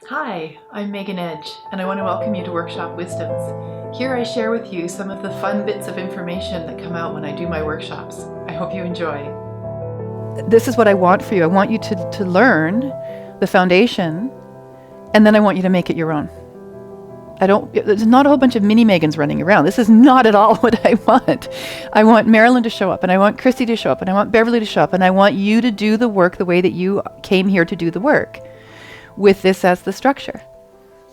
Hi, I'm Megan Edge, and I want to welcome you to Workshop Wisdoms. Here I share with you some of the fun bits of information that come out when I do my workshops. I hope you enjoy. This is what I want for you. I want you to learn the foundation, and then I want you to make it your own. There's not a whole bunch of mini Megans running around. This is not at all what I want. I want Marilyn to show up, and I want Christy to show up, and I want Beverly to show up, and I want you to do the work the way that you came here to do the work, with this as the structure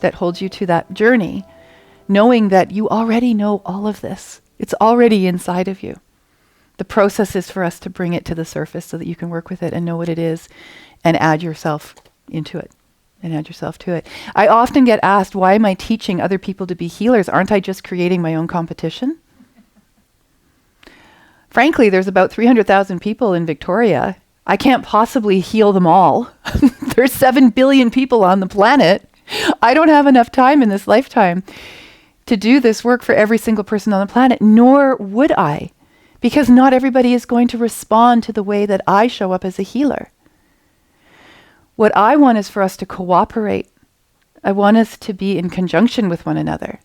that holds you to that journey, knowing that you already know all of this. It's already inside of you. The process is for us to bring it to the surface so that you can work with it and know what it is and add yourself into it and add yourself to it. I often get asked, why am I teaching other people to be healers? Aren't I just creating my own competition? Frankly, there's about 300,000 people in Victoria. I can't possibly heal them all. There's 7 billion people on the planet. I don't have enough time in this lifetime to do this work for every single person on the planet, nor would I, because not everybody is going to respond to the way that I show up as a healer. What I want is for us to cooperate. I want us to be in conjunction with one another.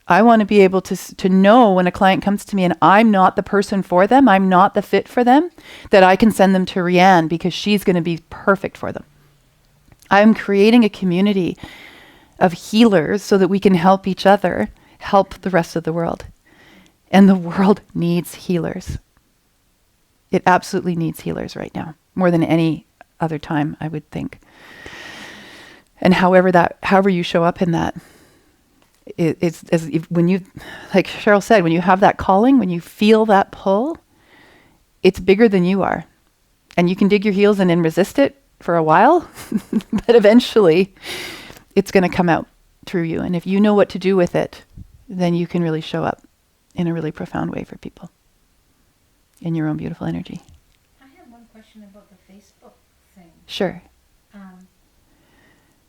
I want to be able to know when a client comes to me and I'm not the person for them, I'm not the fit for them, that I can send them to Rianne because she's going to be perfect for them. I'm creating a community of healers so that we can help each other, help the rest of the world. And the world needs healers. It absolutely needs healers right now, more than any other time, I would think. And however you show up in that, it's as if when you, like Cheryl said, when you have that calling, when you feel that pull, it's bigger than you are. And you can dig your heels in and resist it for a while, but eventually it's going to come out through you. And if you know what to do with it, then you can really show up in a really profound way for people in your own beautiful energy. I have one question about the Facebook thing. Sure.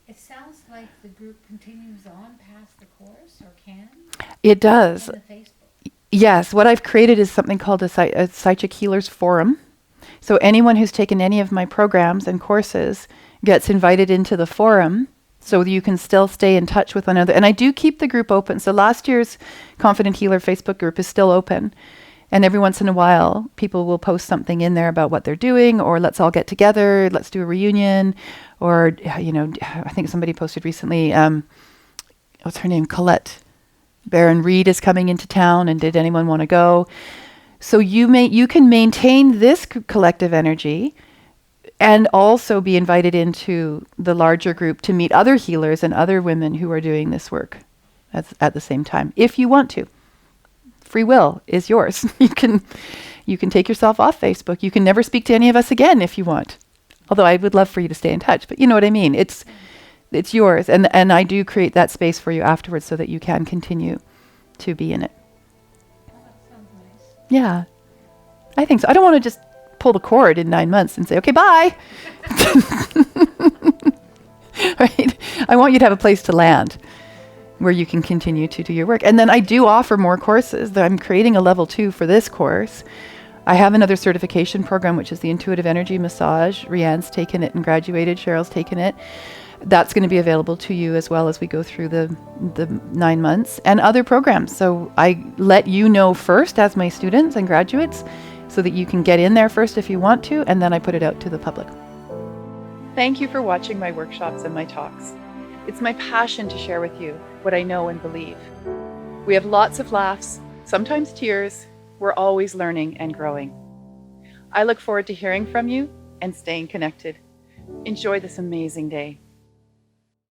It sounds like the group continues on past the course, or can? It does. In the Facebook. Yes. What I've created is something called a Psychic Healers Forum. So anyone who's taken any of my programs and courses gets invited into the forum, so you can still stay in touch with one another. And I do keep the group open. So last year's Confident Healer Facebook group is still open. And every once in a while, people will post something in there about what they're doing, or let's all get together, let's do a reunion, or, I think somebody posted recently, what's her name? Colette Baron Reed is coming into town, and did anyone want to go? So you can maintain this collective energy and also be invited into the larger group to meet other healers and other women who are doing this work at the same time, if you want to. Free will is yours. You can take yourself off Facebook. You can never speak to any of us again if you want. Although I would love for you to stay in touch, but you know what I mean. It's yours, and I do create that space for you afterwards so that you can continue to be in it. Oh, that sounds nice. Yeah, I think so. I don't want to just pull the cord in 9 months and say, okay, bye. Right? I want you to have a place to land where you can continue to do your work. And then I do offer more courses. I'm creating a level 2 for this course. I have another certification program, which is the Intuitive Energy Massage. Rianne's taken it and graduated. Cheryl's taken it. That's going to be available to you as well as we go through the 9 months, and other programs. So I let you know first as my students and graduates so that you can get in there first if you want to, and then I put it out to the public. Thank you for watching my workshops and my talks. It's my passion to share with you what I know and believe. We have lots of laughs, sometimes tears. We're always learning and growing. I look forward to hearing from you and staying connected. Enjoy this amazing day.